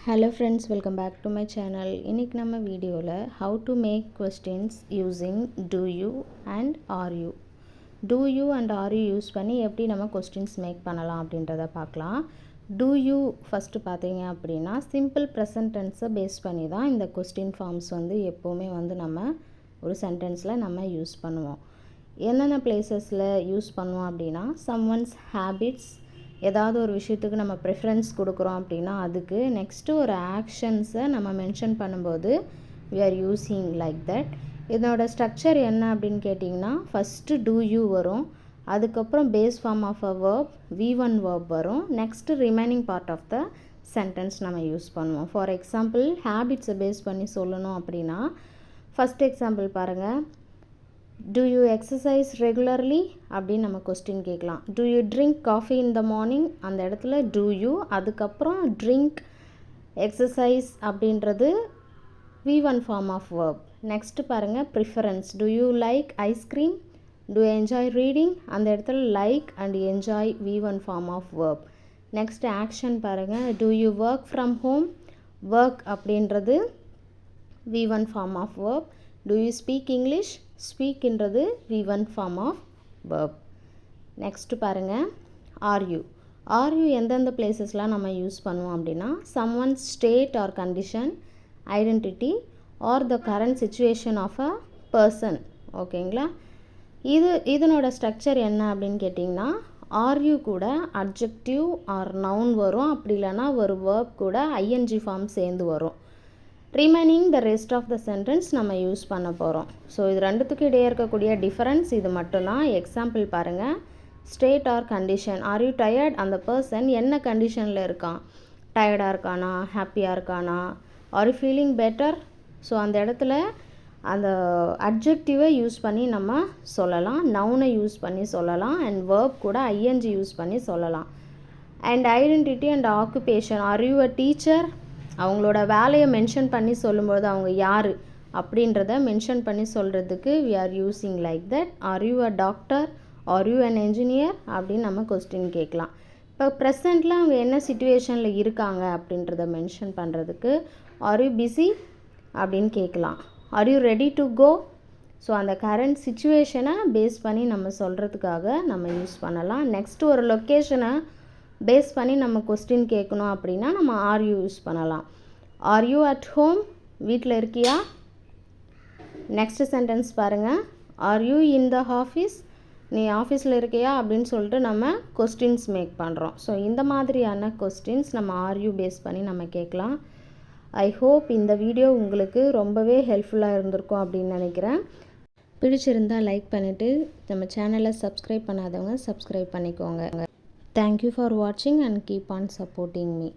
Hello friends, welcome back to my channel. இன்னைக்கு நம்ம வீடியோல how to make questions using do you and are you. Do you and are you use பண்ணி எப்படி நம்ம questions make பண்ணலாம் அப்படின்றத பார்க்கலாம். Do you ஃபர்ஸ்ட் பார்த்தீங்க அப்படின்னா simple present tense பேஸ் பண்ணி தான் இந்த question forms வந்து எப்போவுமே வந்து நம்ம ஒரு சென்டென்ஸில் நம்ம யூஸ் பண்ணுவோம். என்னென்ன பிளேசஸில் யூஸ் பண்ணுவோம் அப்படின்னா someone's habits, ஏதாவது ஒரு விஷயத்துக்கு நம்ம ப்ரிஃபரன்ஸ் கொடுக்குறோம் அப்படின்னா அதுக்கு நெக்ஸ்ட்டு ஒரு ஆக்ஷன்ஸை நம்ம மென்ஷன் பண்ணும்போது we are using like that. இதனோட ஸ்ட்ரக்சர் என்ன அப்படின்னு கேட்டிங்கன்னா ஃபஸ்ட்டு do you வரும், அதுக்கப்புறம் base form of a verb V1 verb வரும், next remaining part of the sentence நம்ம யூஸ் பண்ணுவோம். ஃபார் எக்ஸாம்பிள் ஹேபிட்ஸை பேஸ் பண்ணி சொல்லணும் அப்படின்னா ஃபஸ்ட் எக்ஸாம்பிள் பாருங்கள். Do you exercise regularly அப்படின்னு நம்ம கொஸ்டின் கேட்கலாம். Do you drink coffee in the morning, அந்த இடத்துல do you, அதுக்கப்புறம் drink exercise அப்படின்றது V1 form of verb. Next பாருங்கள் preference. Do you like ice cream, do you enjoy reading, அந்த இடத்துல like and enjoy V1 form of verb. Next action பாருங்கள். Do you work from home, work அப்படின்றது V1 form of verb. Do you speak English, ஸ்பீக்ன்றது V1 form of verb. Next பாருங்கள் are you எந்தெந்த பிளேசஸ்லாம் நம்ம use பண்ணுவோம் அப்படின்னா someone state or condition, identity or the current situation of a person. ஓகேங்களா? இதனோட structure என்ன அப்படின்னு கேட்டிங்கன்னா are you கூட adjective or noun வரும், அப்படி இல்லைனா ஒரு verb கூட ing ஃபார்ம் சேர்ந்து வரும். Remaining the rest of the sentence நம்ம யூஸ் பண்ண போகிறோம். ஸோ இது ரெண்டுத்துக்கு இடையே இருக்கக்கூடிய டிஃபரன்ஸ் இது மட்டும்தான். எக்ஸாம்பிள் பாருங்கள். State or condition. Are you tired, அந்த பர்சன் என்ன கண்டிஷனில் இருக்கான், டயர்டாக இருக்கானா, ஹாப்பியாக இருக்கானா, are you feeling better. So அந்த இடத்துல அந்த அட்ஜெக்டிவை யூஸ் பண்ணி நம்ம சொல்லலாம், நவுனை யூஸ் பண்ணி சொல்லலாம், அண்ட் வேர்ப் கூட ஐஎன்ஜி யூஸ் பண்ணி சொல்லலாம். And identity and occupation. Are you a teacher, அவங்களோட வேலையை மென்ஷன் பண்ணி சொல்லும்போது அவங்க யார் அப்படின்றத மென்ஷன் பண்ணி சொல்கிறதுக்கு we are using like that. are you a doctor, are you an engineer அப்படின்னு நம்ம கொஸ்டின் கேட்கலாம். இப்போ ப்ரெசண்ட்டில் அவங்க என்ன சிச்சுவேஷனில் இருக்காங்க அப்படின்றத மென்ஷன் பண்ணுறதுக்கு are you busy அப்படின்னு கேட்கலாம். are you ready to go. So அந்த கரண்ட் சிச்சுவேஷனை பேஸ் பண்ணி நம்ம சொல்கிறதுக்காக நம்ம யூஸ் பண்ணலாம். நெக்ஸ்ட்டு ஒரு லொக்கேஷனை பேஸ் பண்ணி நம்ம கொஸ்டின் கேட்கணும் அப்படின்னா நம்ம ஆர் யூ யூஸ் பண்ணலாம். ஆர் யூ அட் ஹோம், வீட்டில் இருக்கியா. நெக்ஸ்ட் சென்டென்ஸ் பாருங்கள். Are you in the office, நீ ஆஃபீஸில் இருக்கியா அப்படின்னு சொல்லிட்டு நம்ம கொஸ்டின்ஸ் மேக் பண்ணுறோம். ஸோ இந்த மாதிரியான கொஸ்டின்ஸ் நம்ம ஆர் யூ பேஸ் பண்ணி நம்ம கேட்கலாம். ஐ ஹோப் இந்த வீடியோ உங்களுக்கு ரொம்பவே ஹெல்ப்ஃபுல்லாக இருந்திருக்கும் அப்படின்னு நினைக்கிறேன். பிடிச்சிருந்தால் லைக் பண்ணிவிட்டு நம்ம சேனலை சப்ஸ்கிரைப் பண்ணாதவங்க சப்ஸ்கிரைப் பண்ணிக்கோங்க. Thank you for watching and keep on supporting me.